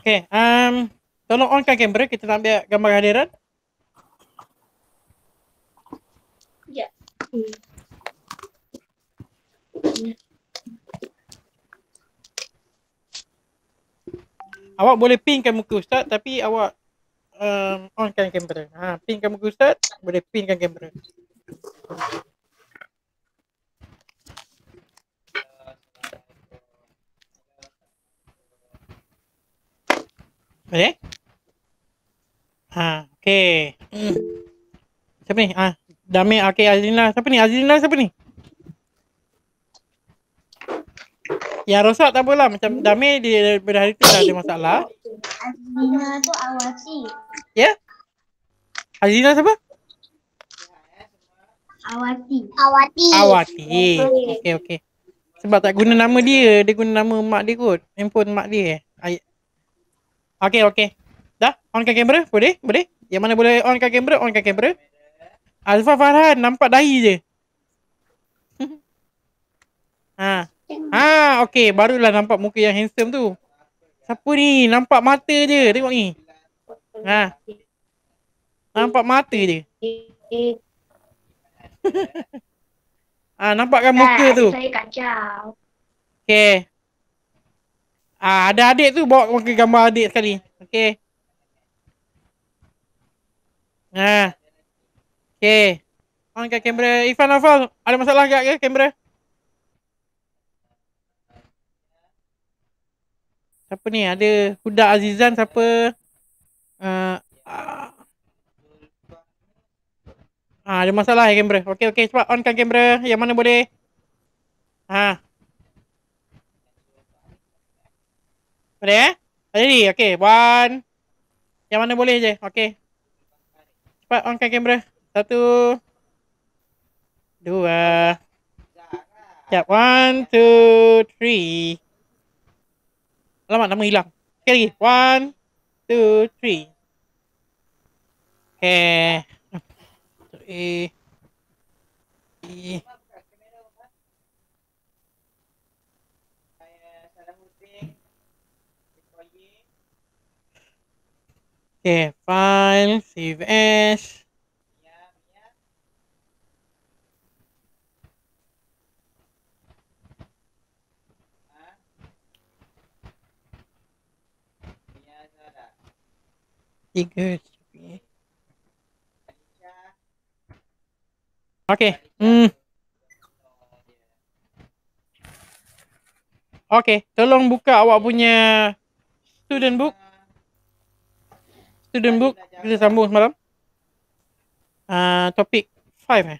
Okay, tolong onkan kamera, kita nak ambil gambar hadiran. Ya. Awak boleh pinkan muka Ustaz, tapi awak onkan kamera. Pinkan muka Ustaz, boleh pinkan kamera. Boleh? Okay. Siapa ni? Damai, okay, Azlina. Siapa ni? Azlina siapa ni? Yang rosak tak apalah. Macam Damai dia pada hari tu dah ada masalah. Azlina tu Awati. Ya? Azlina siapa? Awati. Okay. Sebab tak guna nama dia. Dia guna nama mak dia kot. Handphone mak dia. Okay. Dah? Onkan kamera? Boleh? Yang mana boleh onkan kamera? Onkan kamera. Azfar Farhan. Nampak dahi je. Okay. Barulah nampak muka yang handsome tu. Siapa ni? Nampak mata je. Tengok ni. Nampak mata je. Nampakkan muka tu. Saya kacau. Okay. Ada adik tu, bawa ke gambar adik sekali. Okay. Okay. Onkan kamera. Irfan Hafal, ada masalah agak ke kamera? Siapa ni? Ada Huda Azizan, siapa? Ada masalah ya kamera. Okay, cepat onkan kamera. Yang mana boleh? Boleh Ready? Okay, one. Yang mana boleh je. Okay. Cepat onkan kamera. 1, 2. Sekejap. 1, 2, 3. Alamak, nama hilang. Okay lagi. 1, 2, 3. Okay. Okay, file, save as. Tiga. Okay. Okay, tolong buka awak punya student book. Kita sambung semalam. Topik 5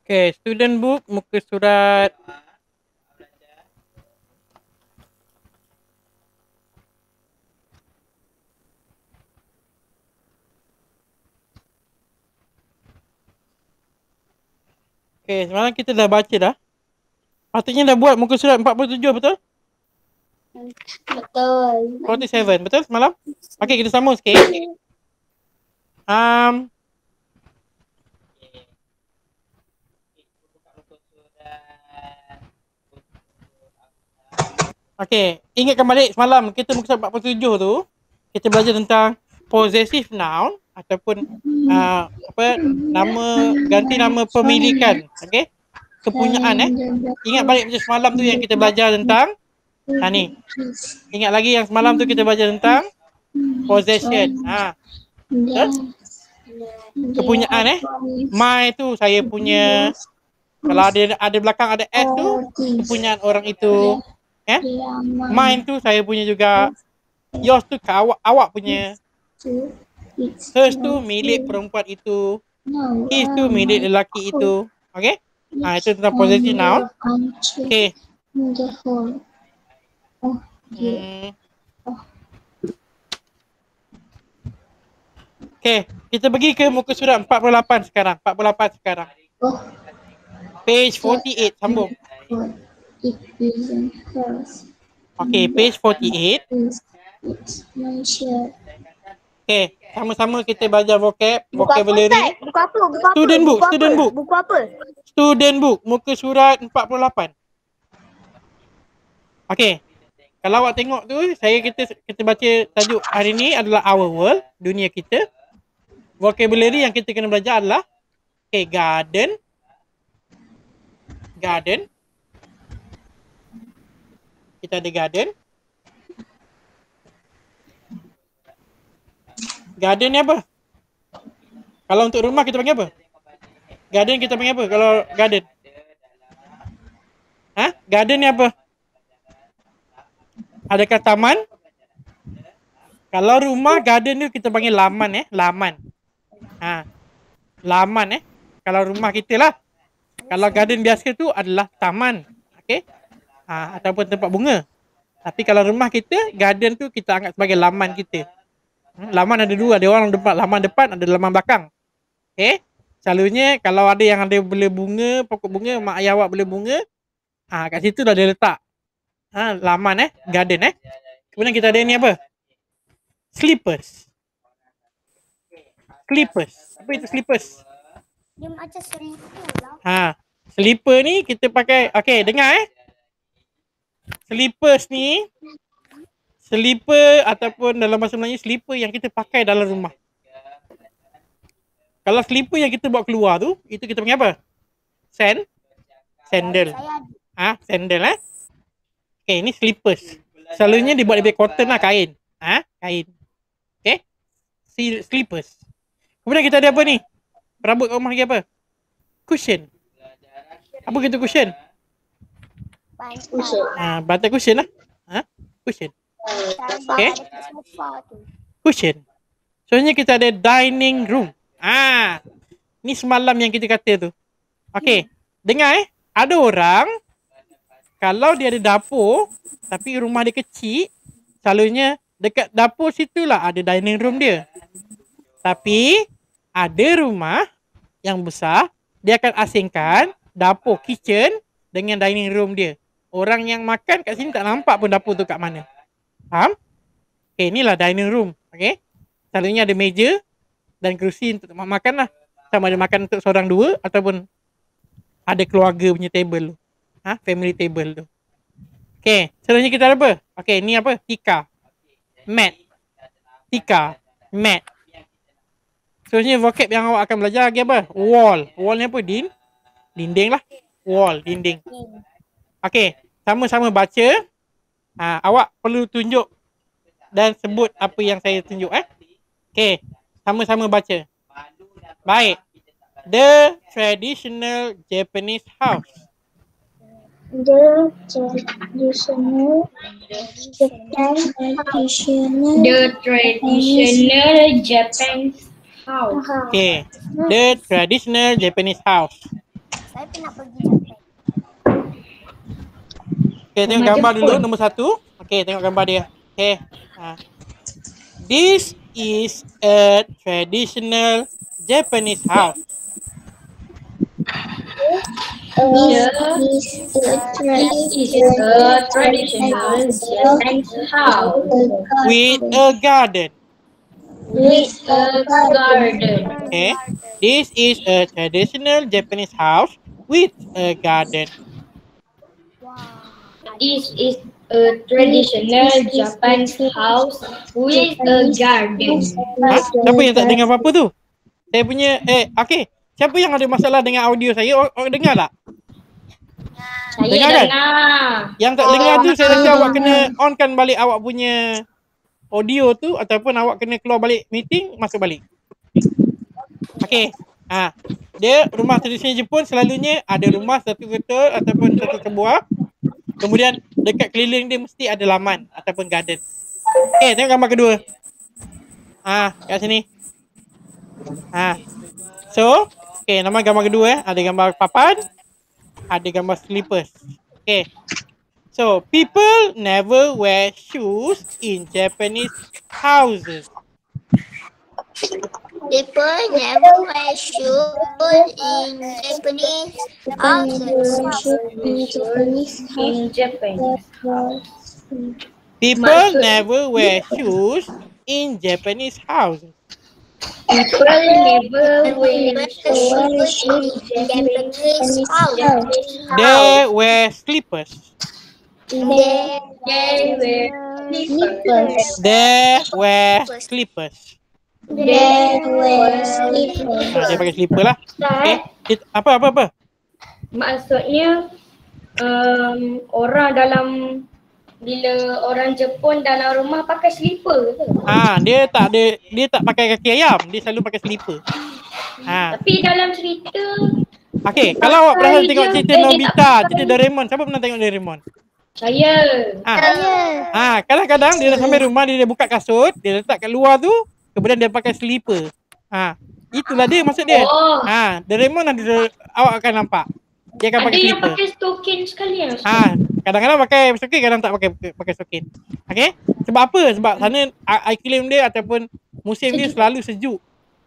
Okay, student book, muka surat. Okay, semalam kita dah baca dah. Patutnya dah buat muka surat 47, betul? Betul. 47, betul semalam? Okay, kita sambung sikit. Okay, ingatkan balik semalam kita muka surat 47 tu, kita belajar tentang possessive noun ataupun ganti nama pemilikan. Okay, kepunyaan. Ingat balik macam semalam tu yang kita belajar tentang ni. Ingat lagi yang semalam tu kita belajar tentang possession. Betul? Kepunyaan my tu saya punya. Kalau ada belakang ada s tu, kepunyaan orang itu. Mine tu saya punya juga. Yours tu awak punya. Hers tu milik perempuan itu. His tu milik lelaki itu. Okay? Itu tentang possessive noun. Okay. The whole. Oh, Okay, kita pergi ke muka surat 48 sekarang. 48 sekarang. Oh, Page 48, sambung. it isn't hers. Okay, page 48. It's my shirt. Okay, sama-sama kita belajar vocabulary. Buku apa? Buku apa? Student book, student book. Buku apa? Student book, muka surat 48. Okay, kalau awak tengok tu, kita baca tajuk hari ni adalah Our World, dunia kita. Vocabulary yang kita kena belajar adalah garden. Kita ada garden. Garden ni apa? Kalau untuk rumah kita panggil apa? Garden kita panggil apa kalau garden? Garden ni apa? Adakah taman? Kalau rumah garden tu kita panggil laman laman. Laman kalau rumah kita lah. Kalau garden biasa tu adalah taman. Okey. Ataupun tempat bunga. Tapi kalau rumah kita, garden tu kita anggap sebagai laman kita. Laman ada dua, ada orang laman depan, ada laman belakang. Okey. Selalunya kalau ada yang ada bela bunga, pokok bunga, mak ayah awak bela bunga, kat situ dah dia letak. Laman garden Kemudian kita ada ni apa? Slippers. Apa itu slippers? Dia macam selipar lah. Slipper ni kita pakai. Okay, dengar Slippers ni, slipper ataupun dalam bahasa Melayu slipper yang kita pakai dalam rumah. Kalau slipper yang kita bawa keluar tu, itu kita panggil apa? Sandal. Sandal Okay, ni slippers. Selalunya dibuat daripada cotton lah, kain. Kain. Okay. Slippers. Kemudian kita ada apa ni? Perabot kat rumah lagi apa? Cushion. Apa kita cushion? Bantal cushion lah. Cushion. Okay. Cushion. Soalnya kita ada dining room. Ni semalam yang kita kata tu. Okay. Dengar ada orang, kalau dia ada dapur, tapi rumah dia kecil, selalunya dekat dapur situlah ada dining room dia. Tapi ada rumah yang besar, dia akan asingkan dapur, kitchen dengan dining room dia. Orang yang makan kat sini tak nampak pun dapur tu kat mana. Faham? Okay, inilah dining room. Okay. Selalunya ada meja dan kerusi untuk makan lah. Sama ada makan untuk seorang dua ataupun ada keluarga punya table tu. Family table tu. Okay, selalunya kita ada apa? Okay, ni apa? Tika. Mat. Tika. Mat. Seterusnya vocab yang awak akan belajar lagi apa? Wall. Wall ni apa? Dinding lah. Wall, dinding. Okay, sama-sama baca. Awak perlu tunjuk dan sebut apa yang saya tunjuk. Okay, sama-sama baca. Baik. The traditional Japanese house. The traditional Japanese house. Okay. The traditional Japanese house. Saya pernah pergi Japan. Okay, tengok gambar dulu nombor 1. Okay, tengok gambar dia. Okay. This is a traditional Japanese house. This is a traditional Japanese house With a garden. Okay. This is a traditional Japanese house with a garden. This is a traditional Japanese house with a garden. Siapa yang tak dengar apa-apa tu? Saya punya, okay. Siapa yang ada masalah dengan audio saya? Orang dengar tak? Saya dengar kan? Yang tak dengar tu, saya rasa awak kena onkan balik awak punya audio tu ataupun awak kena keluar balik meeting, masuk balik. Okay. Dia rumah tradisional Jepun selalunya ada rumah satu ketul ataupun satu sebuah. Kemudian dekat keliling dia mesti ada laman ataupun garden. Okay, tengok gambar kedua. Kat sini. So, okay, nama gambar kedua ada gambar papan, ada gambar slippers. Okay. So, people never wear shoes in Japanese houses. People never wear shoes in Japanese houses. In Japan. People Maksud- never wear shoes in Japanese houses. People never wear Shoes shoes in Japanese houses. They wear slippers. They wear slippers. They wear slippers. They wear Dia pakai slipper lah. Okay. Apa? Maksudnya orang dalam bila orang Jepun dalam rumah pakai slipper ke? Dia tak pakai kaki ayam, dia selalu pakai slipper. Tapi dalam cerita Okay, kalau awak pernah tengok dia- cerita dia Nobita, tak cerita Doraemon, siapa pernah tengok Doraemon? saya Kadang-kadang dia dah sampai rumah, dia buka kasut, dia letak kat luar tu, kemudian dia pakai slipper. Itulah dia maksud dia. Oh. Doraemon nanti awak akan nampak. Dia akan ada pakai yang slipper. pakai stokin sekalian. Kadang-kadang pakai stokin, kadang tak pakai stokin. Okay? Sebab apa? Sebab sana iklim dia ataupun musim dia selalu sejuk.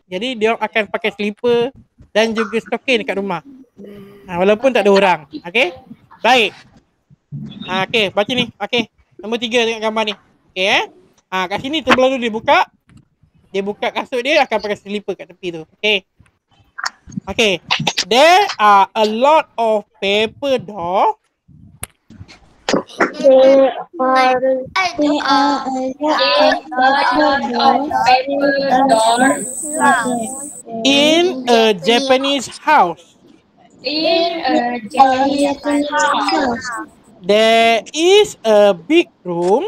Jadi dia akan pakai slipper dan juga stokin dekat rumah. Walaupun tak ada orang. Okay? Baik. Okay, baca ni. Okay. Nombor 3 tengok gambar ni. Okay kat sini sebelah tu dia buka. Dia buka kasut dia akan pakai slipper kat tepi tu. Okay. Okay. There are a lot of paper doll. There are In a Japanese house. There is a big room.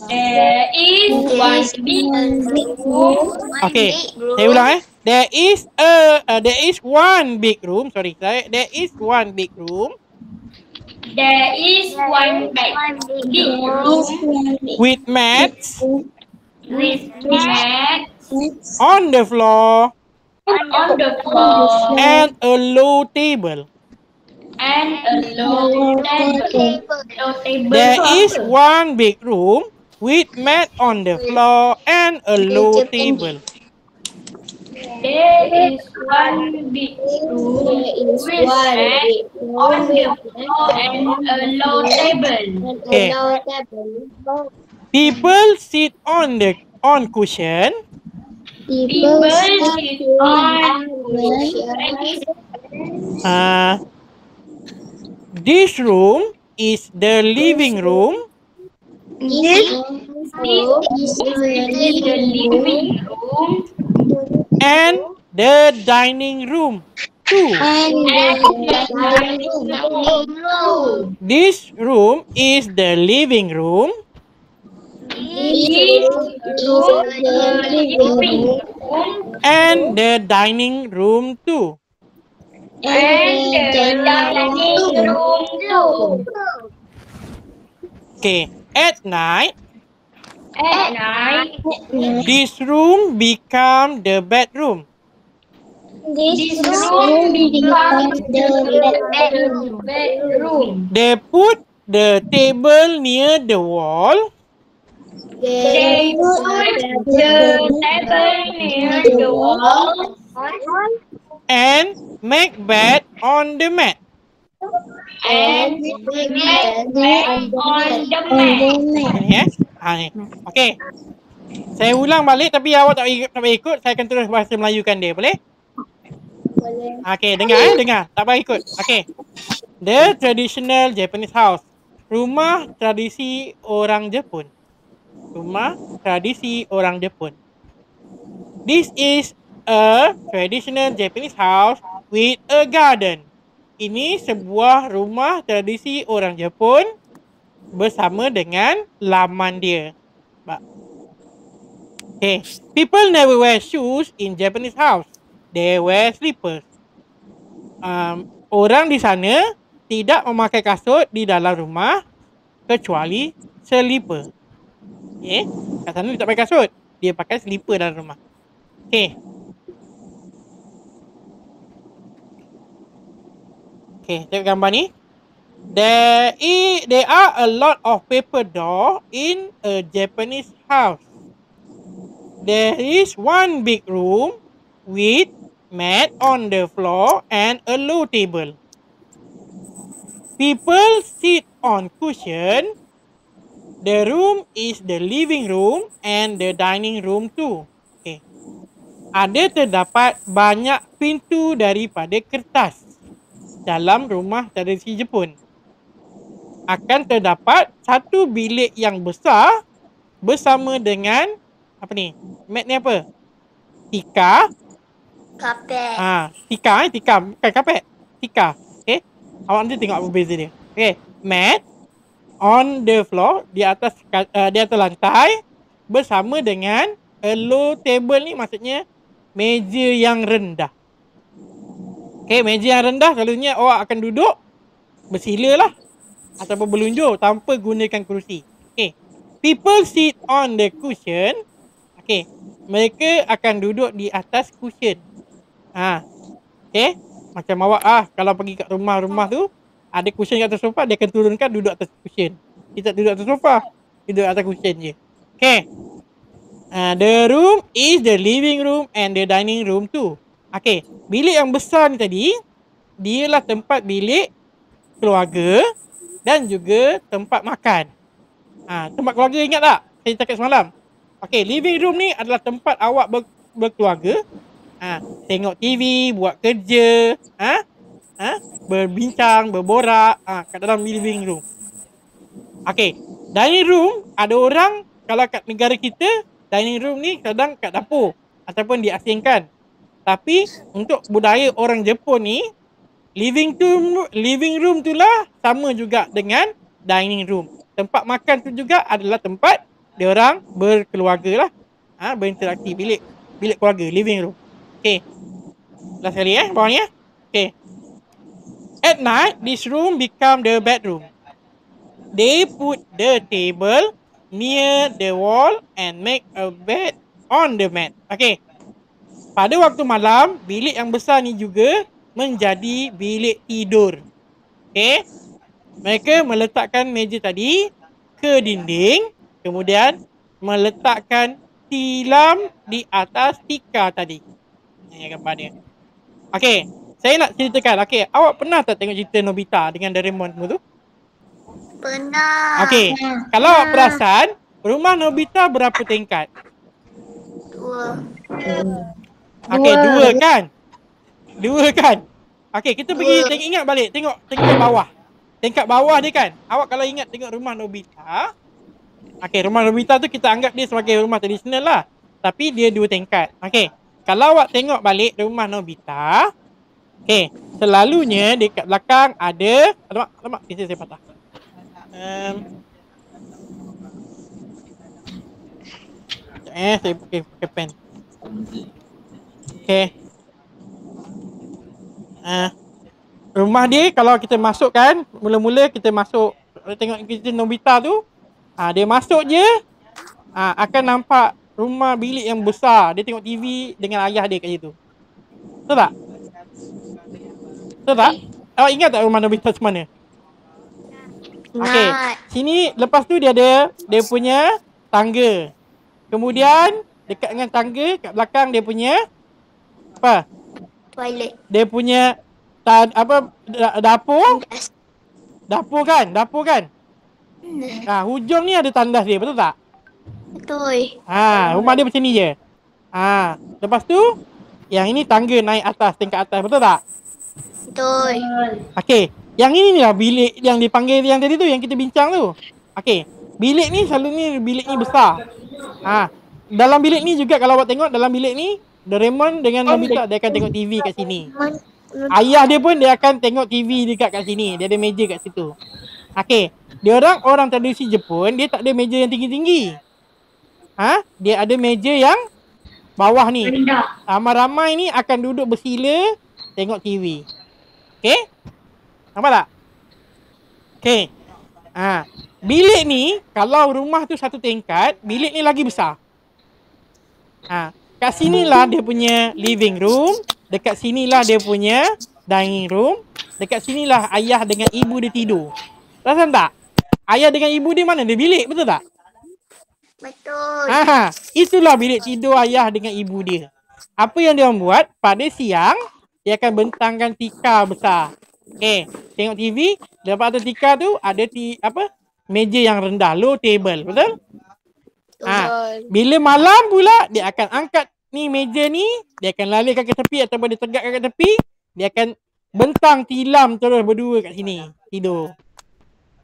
There is one big room. Okay, saya ulang There is one big room. Sorry, there is one big room There is one big room with mats with mats on the floor on the floor and a low table. and a low table. Low table There tu is apa? one big room with mat on the floor and a low table. There is one big room with mat on the floor and a low table. Okay. People sit on cushion People sit on this room is the living room This is the living room and the dining room too. and the dining room. This room is the living room This room is the living room and the dining room too. and the dining room too. Okay. At night, At night, this room become the bedroom. this room becomes the bedroom. They put the table near the wall They put the table near the wall and make bed on the mat. and make bed on the mat. Ni ni. Okey. Saya ulang balik tapi awak tak payah ikut, saya akan terus bahasa Melayukan dia, boleh? Okey, dengar. Tak payah ikut. Okey. The traditional Japanese house. Rumah tradisi orang Jepun. This is a traditional Japanese house with a garden. Ini sebuah rumah tradisi orang Jepun bersama dengan laman dia. Okay. People never wear shoes in Japanese house. They wear slippers. Orang di sana tidak memakai kasut di dalam rumah kecuali slipper. Okay. Kat sana dia tak pakai kasut. Dia pakai slipper dalam rumah. Okay. Okay, tengok gambar ni. There are a lot of paper doll in a Japanese house. There is one big room with mat on the floor and a low table. People sit on cushion. The room is the living room and the dining room too. Okay. Ada terdapat banyak pintu daripada kertas dalam rumah tradisi Jepun. Akan terdapat satu bilik yang besar bersama dengan apa ni? Mat ni apa? Tika. Carpet. Tika bukan kapet. Tika. Okay. Awak nanti tengok apa beza dia. Okay. Mat on the floor di atas lantai bersama dengan a low table ni maksudnya meja yang rendah. Okay, meja yang rendah selalunya awak akan duduk bersila lah ataupun berlunjur tanpa gunakan kerusi. Okay. People sit on the cushion. Okay. Mereka akan duduk di atas cushion. Okay. Macam awak kalau pergi kat rumah-rumah tu ada cushion kat atas sofa, dia akan turunkan duduk atas cushion. Kita duduk atas sofa, duduk atas cushion je. Okay. The room is the living room and the dining room too. Okay. Bilik yang besar ni tadi, dialah tempat bilik keluarga dan juga tempat makan. Tempat keluarga ingat tak? Saya cakap semalam. Okay, living room ni adalah tempat awak berkeluarga. Tengok TV, buat kerja, berbincang, berborak kat dalam living room. Okay, dining room ada orang kalau kat negara kita, dining room ni kadang kat dapur ataupun diasingkan. Tapi untuk budaya orang Jepun ni, living room tu lah sama juga dengan dining room. Tempat makan tu juga adalah tempat dia orang berkeluarga lah. Berinteraksi, bilik keluarga, living room. Okay. Last kali bawah ni Okay. At night, this room become the bedroom. They put the table near the wall and make a bed on the mat. Okay. Pada waktu malam, bilik yang besar ni juga menjadi bilik tidur. Okay. Mereka meletakkan meja tadi ke dinding, kemudian meletakkan tilam di atas tika tadi. Ini gambar dia. Okay. Saya nak ceritakan. Okay. Awak pernah tak tengok cerita Nobita dengan Doraemon semua tu? Pernah. Okay. Kalau awak perasan, rumah Nobita berapa tingkat? 2. Okay, 2 kan? 2 kan? Okay, kita pergi ingat balik. Tengok tingkat bawah. Tingkat bawah dia kan? Awak kalau ingat tengok rumah Nobita. Okay, rumah Nobita tu kita anggap dia sebagai rumah tradisional lah. Tapi dia 2 tingkat. Okay. Kalau awak tengok balik rumah Nobita. Okay. Selalunya dekat belakang ada. Alamak, kisah saya patah. Saya pakai pen. Okay. Rumah dia kalau kita masuk kan, mula-mula kita masuk, tengok kita Nobita tu, dia masuk je, akan nampak rumah bilik yang besar. Dia tengok TV dengan ayah dia kat situ. Betul tak? Betul tak? Awak ingat tak rumah Nobita macam mana? Okay, sini lepas tu dia ada dia punya tangga. Kemudian dekat dengan tangga kat belakang dia punya apa? Toilet. Dia punya dapur. Dapur kan? Hujung ni ada tandas dia, betul tak? Betul. Rumah dia macam ni je. Lepas tu yang ini tangga naik atas, tingkat atas, betul tak? Betul. Okey, yang ini ni lah bilik yang dipanggil yang tadi tu yang kita bincang tu. Okey, bilik ni selalunya bilik ni besar. Dalam bilik ni juga kalau awak tengok dalam bilik ni Doraemon dengan Nobita dia akan tengok TV kat sini. Ayah dia pun dia akan tengok TV dekat kat sini. Dia ada meja kat situ. Okey, dia orang tradisi Jepun, dia tak ada meja yang tinggi-tinggi. Dia ada meja yang bawah ni. Ramai-ramai ni akan duduk bersila tengok TV. Okey? Nampak tak? Okey. Bilik ni kalau rumah tu satu tingkat, bilik ni lagi besar. Kat sinilah dia punya living room, dekat sinilah dia punya dining room. Dekat sinilah ayah dengan ibu dia tidur. Perasan tak? Ayah dengan ibu dia mana? Dia bilik, betul tak? Betul. Itulah bilik tidur ayah dengan ibu dia. Apa yang dia orang buat? Pada siang, dia akan bentangkan tikar besar. Okay, tengok TV, dapat atas tikar tu ada meja yang rendah, low table, betul? Bila malam pula, dia akan angkat ni meja ni, dia akan lalirkan ke tepi ataupun dia tegakkan ke tepi, dia akan bentang tilam terus berdua kat sini, tidur.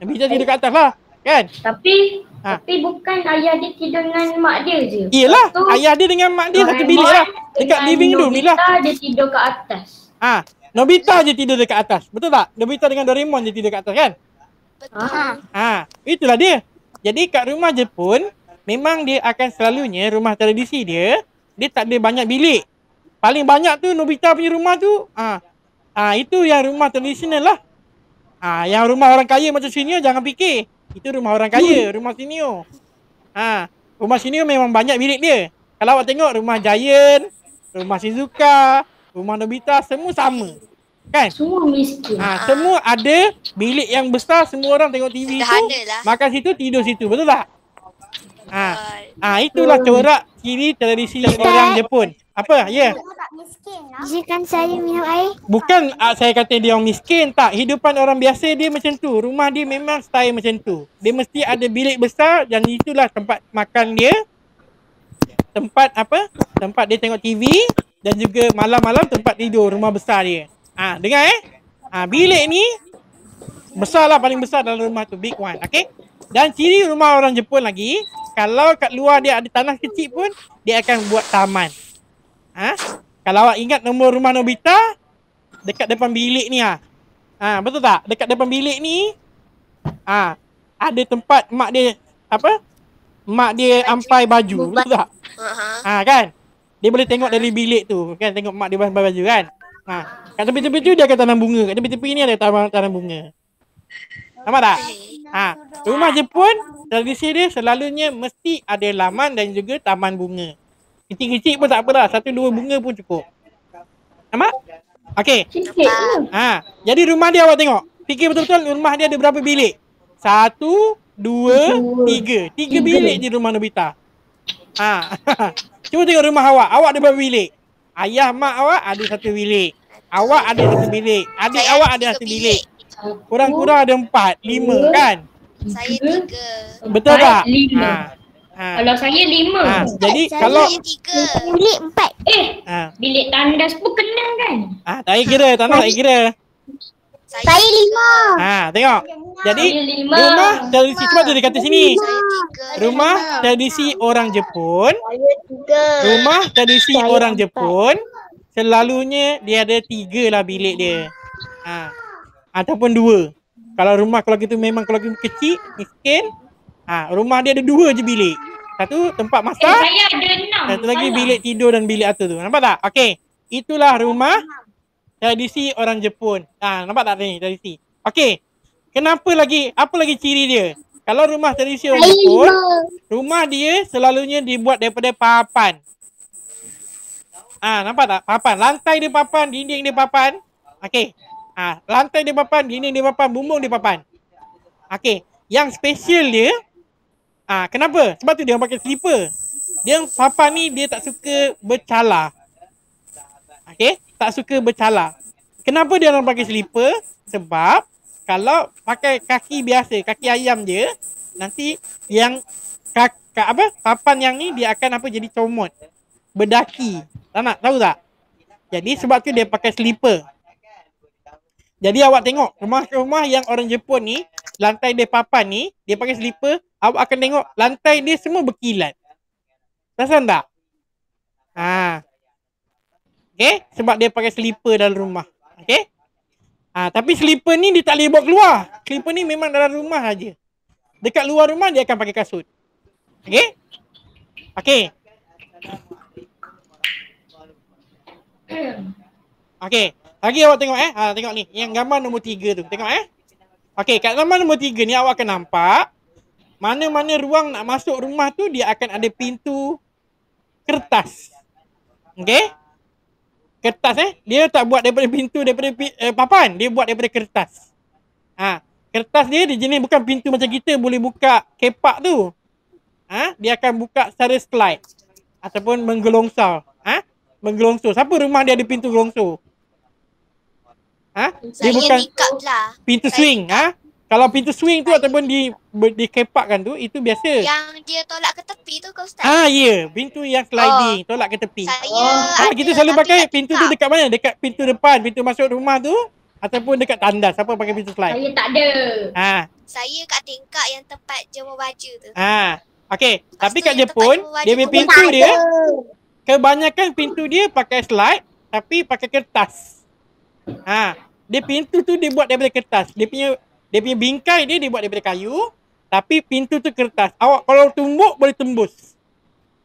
Nabi tidur kat atas lah, kan? Tapi bukan ayah dia tidur dengan mak dia je. Iyalah, ayah dia dengan mak dia satu bilik lah. Dekat living room ni lah. Nobita dia tidur kat atas. Nobita je tidur dekat atas. Betul tak? Nobita dengan Doraemon je tidur kat atas, kan? Betul. Itulah dia. Jadi kat rumah Jepun, memang dia akan selalunya rumah tradisi dia tak ada banyak bilik. Paling banyak tu Nobita punya rumah tu, itu yang rumah tradisional lah. Yang rumah orang kaya macam senior jangan fikir. Itu rumah orang kaya, rumah senior. Rumah senior memang banyak bilik dia. Kalau awak tengok rumah Giant, rumah Shizuka, rumah Nobita, semua sama. Kan? Semua miskin. Semua ada bilik yang besar, semua orang tengok TV tu, makan situ, tidur situ. Betul tak? Itulah corak ciri tradisi orang Jepun. Apa? Ya. Izinkan saya minum air. Bukan saya kata dia orang miskin, tak. Hidupan orang biasa dia macam tu. Rumah dia memang style macam tu. Dia mesti ada bilik besar dan itulah tempat makan dia. Tempat dia tengok TV dan juga malam-malam tempat tidur, rumah besar dia. Dengar bilik ni besarlah, paling besar dalam rumah tu, big one. Okay? Dan ciri rumah orang Jepun lagi, kalau kat luar dia ada tanah kecil pun, dia akan buat taman. Kalau awak ingat nombor rumah Nobita, dekat depan bilik ni betul tak? Dekat depan bilik ni ada tempat mak dia mak dia ampai baju, betul tak? Kan? Dia boleh tengok dari bilik tu, kan? Tengok mak dia ampai baju, kan? Kat tepi-tepi tu dia akan tanam bunga. Kat tepi-tepi ni ada tanam bunga. Nampak tak? Rumah Jepun, tradisi dia selalunya mesti ada laman dan juga taman bunga. Kecil-kecil pun tak apalah, 1-2 bunga pun cukup. Nampak? Okey. Jadi rumah dia awak tengok. Fikir betul-betul rumah dia ada berapa bilik? 1, 2, 3. 3 bilik je rumah Nobita. Cuba tengok rumah awak. Awak ada berapa bilik? Ayah mak awak ada 1 bilik. Awak ada 1 bilik. Adik awak ada 1 bilik. Kurang-kurang ada 4, 5, kan? Saya 3. Betul tak? 5. Kalau saya 5. Jadi kalau Saya 3. Bilik 4. Bilik tandas pun kena kan? tak payah kira, tak nak kira. Saya 5. Tengok. Jadi Saya 5. rumah tradisi, cuba tu dia kata sini. Saya 3. Rumah tradisi orang Jepun, Saya 3. rumah tradisi orang Jepun selalunya dia ada 3 lah bilik dia. Ataupun 2. Kalau kita memang kalau kita kecil, miskin, rumah dia ada 2 je bilik. Satu tempat masak, Saya ada 6. satu lagi bilik tidur dan bilik atur tu. Nampak tak? Okey. Itulah rumah tradisi orang Jepun. Nampak tak ni tradisi? Okey. Apa lagi ciri dia? Kalau rumah tradisi orang Jepun, rumah dia selalunya dibuat daripada papan. Nampak tak? Papan. Lantai dia papan, dinding dia papan. Okey. Lantai dia papan, dinding dia papan, bumbung dia papan. Okey. Yang special dia, kenapa? Sebab tu dia orang pakai slipper. Dia papan ni dia tak suka bercalar. Okey? Tak suka bercalar. Kenapa dia orang pakai slipper? Sebab kalau pakai kaki biasa, kaki ayam je, nanti yang papan yang ni dia akan jadi comot. Berdaki. Tahu tak? Jadi sebab tu dia pakai slipper. Jadi awak tengok rumah-rumah yang orang Jepun ni, lantai dia papan ni, dia pakai slipper, awak akan tengok lantai dia semua berkilat. Perasan tak? Okay? Sebab dia pakai slipper dalam rumah. Okay? Tapi slipper ni dia tak boleh bawa keluar. Slipper ni memang dalam rumah saja. Dekat luar rumah dia akan pakai kasut. Okay? Okay. Okay. Lagi awak tengok tengok ni. Yang gambar nombor 3 tu. Tengok Okay, kat gambar nombor 3 ni awak akan nampak mana-mana ruang nak masuk rumah tu dia akan ada pintu kertas. Okay? kertas dia tak buat daripada pintu daripada papan, dia buat daripada kertas. Kertas dia jenis bukan pintu macam kita boleh buka kepak tu. Dia akan buka secara slide ataupun menggelongsor. Menggelongsor. Siapa rumah dia ada pintu gelongsor? Dia Saya bukan nikah lah. pintu swing. Kalau pintu swing tu ataupun dikepakkan tu, itu biasa. Yang dia tolak ke tepi tu ke Ustaz? Ya, pintu yang sliding, tolak ke tepi. Saya Kita selalu pakai pintu tu dekat mana? Dekat pintu depan, pintu masuk rumah tu ataupun dekat tandas. Siapa pakai pintu slide? Saya tak ada. Saya kat tingkap yang tempat jemur baju tu. Okey, tapi tu kat yang Jepun, tempat dia punya jemur pintu baju. dia kebanyakan pintu dia pakai slide tapi pakai kertas. Dia pintu tu dia buat daripada kertas. Dia punya bingkai dia buat daripada kayu, tapi pintu tu kertas. Awak kalau tumbuk boleh tembus.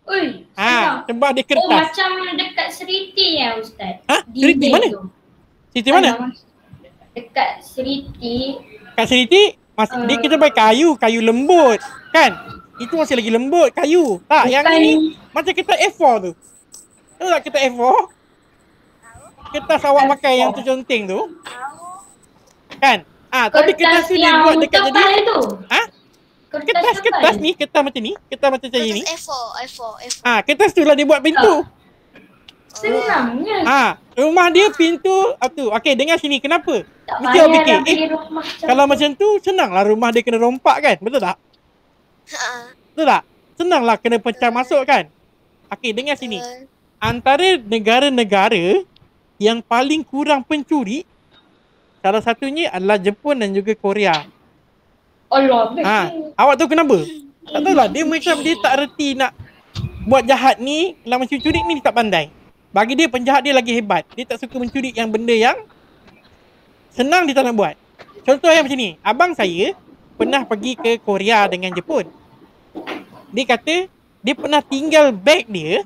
Ui, senang. Sebab dia Oh, kertas. macam dekat Seriti ya, Ustaz. Seriti mana? Seriti mana? Dekat Seriti. Kat Seriti, dia kita pakai kayu lembut. Kan? Itu masih lagi lembut, kayu. Tak, yang ini macam kertas A4 tu. Tahu tak kertas A4? Kertas awak pakai yang tu conteng tu. Kan? Tapi kertas tu dia buat dekat jadi. Kertas ni, kertas macam ni, kertas macam ni. A4. Kertas tu lah dia buat pintu. Senangnya. Rumah dia pintu tu. Okey, dengar sini. Kenapa? Mesti awak fikir, kalau macam tu senanglah rumah dia kena rompak kan? Betul tak? Betul tak? Senanglah kena pecah masuk kan? Okey, dengar sini. Antara negara-negara yang paling kurang pencuri, salah satunya adalah Jepun dan juga Korea. Allah, Awak tahu kenapa? Tak tahulah, dia macam dia tak reti nak buat jahat ni, nak mencuri ni dia tak pandai. Bagi dia penjahat dia lagi hebat. Dia tak suka mencuri yang benda yang senang dia tak nak buat. Contoh yang macam ni, abang saya pernah pergi ke Korea dengan Jepun. Dia kata dia pernah tinggal beg dia,